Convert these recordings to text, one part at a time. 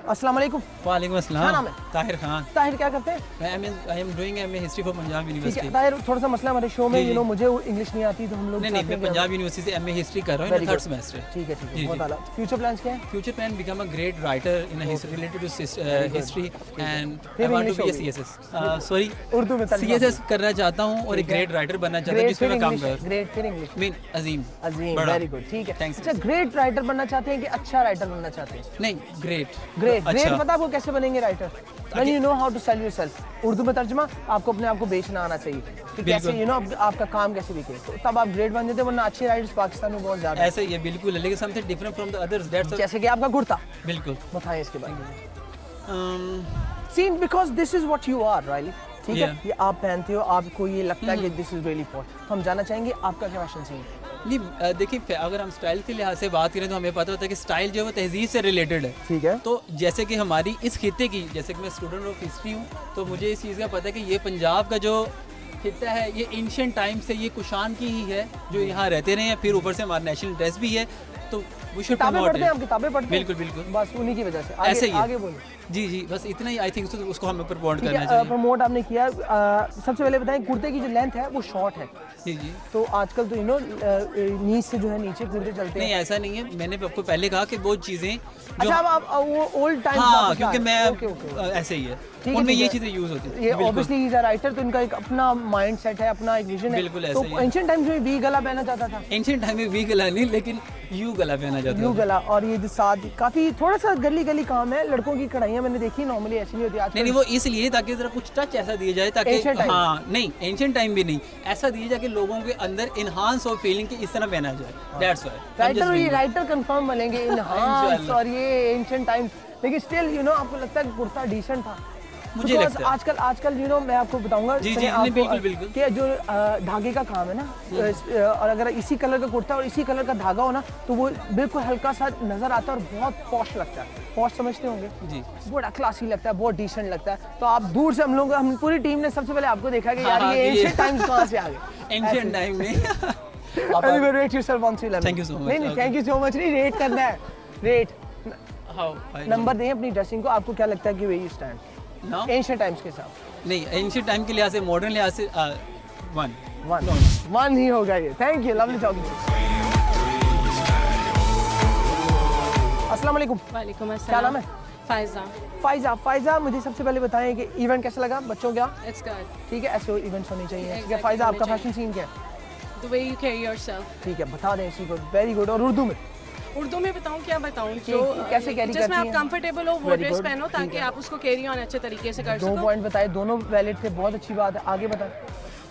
अस्सलाम वालेकुम। वालेकुम अस्सलाम। क्या नाम है? ताहिर खान। ताहिर क्या करते हैं? I am doing MA history for Punjab university. Tahir थोड़ा सा मसला हमारे शो में मुझे इंग्लिश नहीं आती तो हम लोग नहीं मैं पंजाब यूनिवर्सिटी से एमए हिस्ट्री कर रहा हूं, थर्ड सेमेस्टर। ठीक है बहुत आला। फ्यूचर प्लान्स क्या है? Future plan become a great writer in history related to history and I want to be a CSS sorry Urdu में सीएसएस करना चाहता हूं और एक ग्रेट राइटर बनना चाहता हूं जिसमें मैं काम कर। ग्रेट फिर इंग्लिश मीन अजीम वेरी गुड ठीक है। अच्छा ग्रेट राइटर बनना चाहते हैं कि अच्छा राइटर बनना चाहते हैं? नहीं ग्रेट पता आपको कैसे बनेंगे writer? When you know how to sell yourself। Urdu में तर्जुमा आपको अपने आप को बेचना आना चाहिए कि कैसे आपका काम कैसे बिके, तो तब आप ग्रेट बन जाते हैं, वरना अच्छे राइटर्स पाकिस्तान में बहुत ज्यादा ऐसा ही है बिल्कुल है, लेकिन something different from the others that's जैसे कि आपका कुर्ता बिल्कुल बताएं इसके बारे में। Scene because this is what you are right, ठीक है ये आप पहनते हो, आपको ये लगता है कि दिस इज रियली फॉर, तो हम जानना चाहेंगे आपका क्या फैशन सीन है? नहीं देखिए अगर हम स्टाइल के लिहाज से बात करें तो हमें पता होता है कि स्टाइल जो है वो तहजीब से रिलेटेड है, ठीक है। तो जैसे कि हमारी इस खित्ते की, जैसे कि मैं स्टूडेंट ऑफ हिस्ट्री हूँ तो मुझे इस चीज़ का पता है कि ये पंजाब का जो खित्ता है ये एंशिएंट टाइम से ये कुशान की ही है जो यहाँ रहते रहे हैं, फिर ऊपर से हमारा नेशनल ड्रेस भी है, तो किताबें पढ़ते हैं आप? किताबें पढ़ते हैं? बिल्कुल बस उन्हीं की वजह से ऐसे ही आगे बोलिए। जी बस इतना ही आई थिंक उसको हमें प्रमोट करना चाहिए। प्रमोट आपने किया। सबसे पहले बताएं कुर्ते की जो लेंथ है वो शॉर्ट है जी तो आजकल तो नीच से जो है नीचे कुर्ते चलते हैं। नहीं ऐसा नहीं है, मैंने आपको पहले कहा कि वो चीज़ें अच्छा आप वो ओल्ड टाइम हाँ क्योंकि मैं ऐसे ही है उनमें ये चीज़ें यूज होती है। ये ऑब्वियसली इज अ राइटर तो इनका एक अपना माइंड सेट है, अपना एक विजन है। बिल्कुल ऐसे ही तो एंशिएंट टाइम्स में वी गला पहना जाता था? एंशिएंट टाइम में वी गला नहीं लेकिन यू गला पहना जाता था। यू गला और ये जो साथ काफी थोड़ा सा गली काम है, लड़कों की कढ़ाइयाँ मैंने देखी, नॉर्मली ऐसी नहीं होती आजकल। नहीं वो इसलिए ताकि जरा कुछ टच ऐसा दिया जाए ताकि हाँ नहीं एंशिएंट टाइम भी नहीं ऐसा दिया जाए कि लोगों के अंदर इनहांस और फीलिंग की इस तरह पहना जाए, दैट्स व्हाई राइटर कंफर्म बनेंगे इनहांस और ये एंशिएंट टाइम्स, लेकिन स्टिल आपको लगता है कुर्ता डिसेंट था? मुझे लगता है आजकल मैं आपको बताऊंगा बिल्कुल कि जो धागे का काम है ना और अगर इसी कलर का कुर्ता और इसी कलर का धागा हो ना तो वो बिल्कुल हल्का सा नजर आता है और बहुत पॉश लगता है। पॉश समझते होंगे जी, बड़ा क्लासी लगता है, बहुत डिसेंट लगता है। तो आप दूर से हम पूरी टीम ने सबसे पहले आपको देखा कि यार ये एंशिएंट टाइम्स कहां से आ गए? एंशिएंट टाइम में rate yourself on 3 thank you so much. नहीं थैंक यू सो मच नहीं, रेट करना है, रेट नंबर दें अपनी ड्रेसिंग को, आपको क्या लगता है कि way you stand ancient times के साथ? नहीं एंशिएंट टाइम के लिहाज से, मॉडर्न लिहाज से वन ही होगा ये। Thank you, lovely talking. अस्सलाम वालेकुम। वालेकुम अस्सलाम। क्या नाम है? फाइजा। फाइजा मुझे सबसे पहले बताएं कि इवेंट कैसा लगा बच्चों का? It's good. ठीक है ऐसे इवेंट्स होने चाहिए। ठीक है फाइजा आपका फैशन सीन क्या है? The way you carry yourself. ठीक है बता दें इसी को। Very good. और उर्दू में बताऊं क्या बताऊं जो कैसे कैरी करती हैं? जिसमें आप कंफर्टेबल हो वो ड्रेस पहनो ताकि आप उसको कैरी ऑन अच्छे तरीके से कर सको। 2 पॉइंट बताए, दोनों वैलिड थे, बहुत अच्छी बात है, आगे बताएं।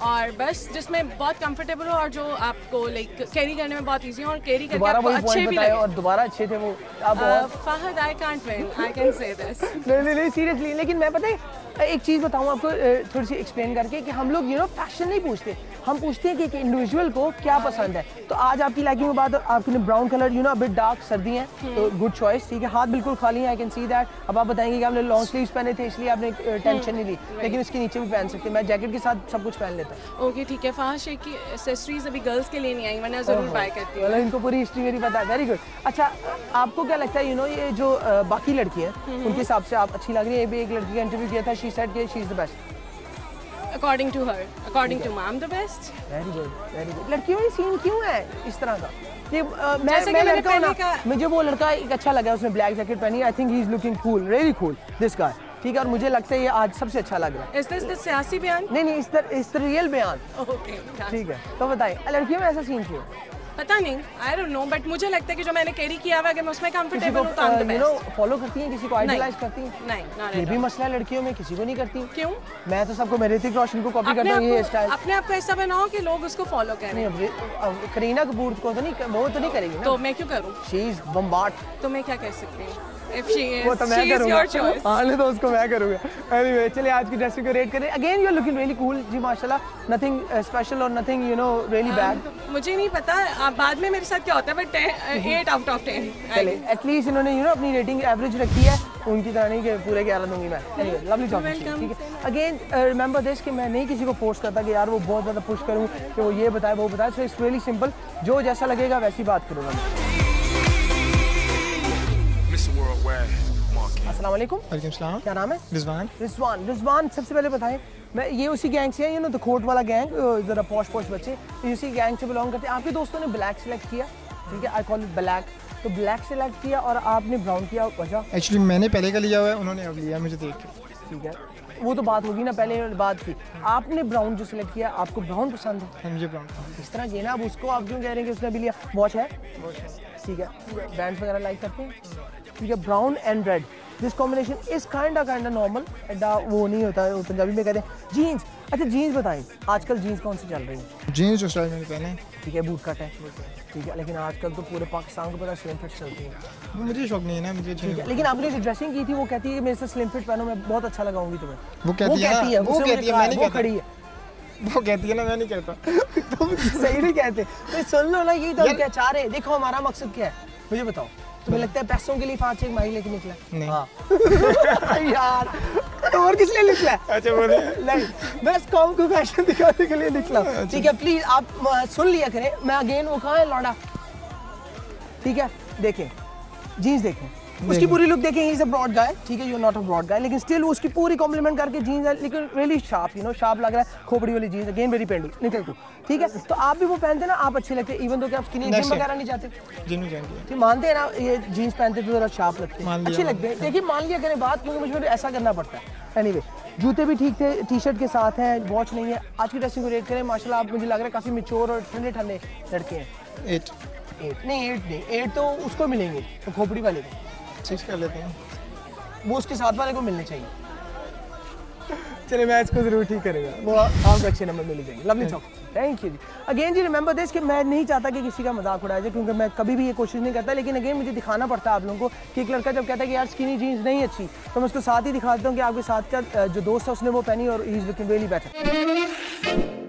और बस जिसमें बहुत कंफर्टेबल हो और जो आपको लाइक कैरी करने में बहुत इजी हो और कैरी करके आपको अच्छे भी लगे। और दोबारा अच्छे थे वो आप Fahad I can't win, I can say this. नहीं सीरियसली, लेकिन मैं पता है एक चीज़ बताऊँ आपको थोड़ी सी एक्सप्लेन करके कि हम लोग फैशन नहीं पूछते, हम पूछते हैं कि इंडिविजुअल को क्या पसंद है। तो आज आपकी लाइकिंग में बात, आपने ब्राउन कलर बिट डार्क, सर्दी है तो गुड चॉइस, ठीक है। हाथ बिल्कुल खाली है, आई कैन सी दैट। अब आप बताएंगे कि आपने लॉन्ग स्लीव्स पहने थे इसलिए आपने टेंशन नहीं ली, लेकिन इसके नीचे भी पहन सकते हैं। मैं जैकेट के साथ सब कुछ पहन लेता हूँ। ओके ठीक है। फहाद शेख की एक्सेसरीज अभी गर्ल्स के लिए नहीं आई, वरना जरूर बाय करती हूँ। इनको पूरी हिस्ट्री मेरी पता है। Very good. अच्छा आपको क्या लगता है ये जो बाकी लड़की है उनके हिसाब से आप अच्छी लग रही है? ये भी एक लड़की का इंटरव्यू किया था, शी सेड कि she is the best. According to her, according to me, I'm the best. Very good, very good. लड़कियों में सीन क्यों है इस तरह का? कि मैं लड़का हूँ ना, मुझे वो लड़का एक अच्छा लगा, उसने ब्लैक जैकेट पहनी, I think he is looking cool, really cool this guy, ठीक है। और मुझे लगता है ये आज सबसे अच्छा लग रहा है। Is this the सियासी बयान? नहीं इस तरह रियल बयान। ओके ठीक है तो बताइए लड़कियों में ऐसा सीन क्यों? पता नहीं, आई डोंट नो, बट मुझे लगता है कि जो मैंने कैरी किया हुआ है मैं उसमें कंफर्टेबल हूं तो I am the best. Follow करती हैं किसी को, आइडलाइज करती हैं? नहीं, ये भी मसला है लड़कियों में, किसी को नहीं करती। क्यों? मैं तो सबको मेरे ऋतिक रोशन को कॉपी करता हूं ये स्टाइल। अपने आप को ऐसा बनाओ कि लोग उसको फॉलो करें। करीना कपूर को तो नहीं, वो तो नहीं करेगी ना। तो मैं क्यों करूं? She is bombard. तो मैं क्या कर सकती हूं? If she is, वो तो मैं करूंगा। हाँ तो उसको मैं करूंगा। Anyway, चलिए आज की ड्रेसिंग को रेट करें। Again, you are looking really cool जी माशाल्लाह। Nothing special or nothing really bad। मुझे नहीं पता बाद में मेरे साथ क्या होता है, बट 8 out of 10। चलिए एटलीस्ट इन्होंने अपनी रेटिंग एवरेज रखी है, उनकी तरह नहीं कि पूरे 11 दूंगी मैं। Anyway, lovely talking, ठीक है। Again, remember this कि मैं नहीं किसी को फोर्स करता कि यार वो बहुत ज़्यादा पुश करूँ कि वो ये बताए वो बताए। So it's really simple, जो जैसा लगेगा वैसी बात करूँगा मैं। Mr. Worldwide Market। अस्सलाम वालेकुम। वालेकुम सलाम। क्या नाम है? रिजवान। रिजवान, सबसे पहले बताएं, मैं ये उसी गैंग से है, द खोट वाला गैंग, ज़रा पॉश बच्चे, ये उसी गैंग से बिलोंग करते हैं। आपके दोस्तों ने ब्लैक सेलेक्ट किया, ठीक है, आई कॉल इट ब्लैक, तो ब्लैक सेलेक्ट किया और आपने ब्राउन किया, वजह? एक्चुअली मैंने पहले का लिया हुआ है, उन्होंने अब लिया मुझे देख के। ठीक है, वो तो बात होगी ना, पहले बात की। आपने ब्राउन जो सिलेक्ट किया, आपको ब्राउन पसंद है? मुझे ब्राउन। इस तरह ये ना, अब उसको आप क्यों कह रहे हैं कि उसने भी लिया? वॉच है, ठीक है, बैंड्स वगैरह लाइक करते हैं, ठीक है। Brown and red, this combination is kind normal, एडा वो नहीं होता है, पंजाबी में कहते हैं जीन्स। अच्छा जीन्स बताएं, आजकल जीन्स कौन सी चल रही है? जीन्स जो स्टाइल मैंने पहने, ठीक है, बूट कट है, ठीक है, लेकिन आजकल तो पूरे पाकिस्तान को पता स्लिम फिट चलती है। मुझे शौक नहीं है ना, मुझे ठीक है, लेकिन आपने जो ड्रेसिंग की थी वो कहती है कि मेरे से स्लिम फिट पहनो, मैं बहुत अच्छा लगाऊंगी तुम्हें। वो कहती है, मैं नहीं खड़ी है, वो कहती है ना, मैं नहीं कहता। तुम सही नहीं कहते, तो सुन लो ना, यही तो हम क्या चाह रहे हैं। देखो हमारा मकसद क्या है, मुझे बताओ, तुम्हें लगता है पैसों के लिए 5 एक माही लेके निकला? नहीं। हाँ। यार तो और किस लिए निकला? अच्छा बोले नहीं, मैं इस कौम को फैशन दिखाने के लिए निकला। ठीक है, प्लीज आप सुन लिया करें। मैं अगेन, वो कहाँ है लौंडा? ठीक है, देखें जीन्स, देखें उसकी पूरी लुक, देखें, he is a broad guy, ठीक है, you are not a broad guy, लेकिन स्टिल उसकी पूरी कॉम्प्लीमेंट करके जीन्स है, लेकिन रियली शार्प, शार्प लग रहा है, खोपड़ी वाली जीन्स, अगेन वेरी पेंडी, निकल तू, ठीक है। तो आप भी वो पहनते ना, आप अच्छे लगते हैं, इवन तो क्या आप स्किनी जिम वगैरह नहीं जाते? जिम नहीं जाएंगे, ठीक, मानते हैं ना, ये जीन्स पहनते तो जरा शार्प लगते हैं, अच्छे लगते हैं। देखिए मान लिया करें बात, क्योंकि मुझे ऐसा करना पड़ता है। एनीवे, जूते भी ठीक थे, टी शर्ट के साथ हैं, वॉच नहीं है। आज की ड्रेसिंग को रेट करें, माशाल्लाह आप, मुझे लग रहा है काफ़ी मैच्योर और ठंडे ठंडे लड़के हैं। 8 नहीं, 8 नहीं, 8 तो उसको मिलेंगे, तो खोपड़ी वाले को 6 कर लेते हैं, वो उसके साथ वाले को मिलने चाहिए। चलिए मैं इसको जरूर ठीक करेगा, वो आपको अच्छे नंबर मिल जाएंगे। लवली चौक, थैंक यू जी। अगेन जी रिमेंबर दिस कि मैं नहीं चाहता कि किसी का मजाक उड़ाया जाए, क्योंकि मैं कभी भी ये कोशिश नहीं करता, लेकिन अगेन मुझे दिखाना पड़ता है आप लोगों को कि एक लड़का जब कहता है कि यार स्किनी जीन्स नहीं अच्छी, तो मैं उसको साथ ही दिखाता हूँ कि आपके साथ का जो दोस्त है उसने वो पहनी और he is looking really better.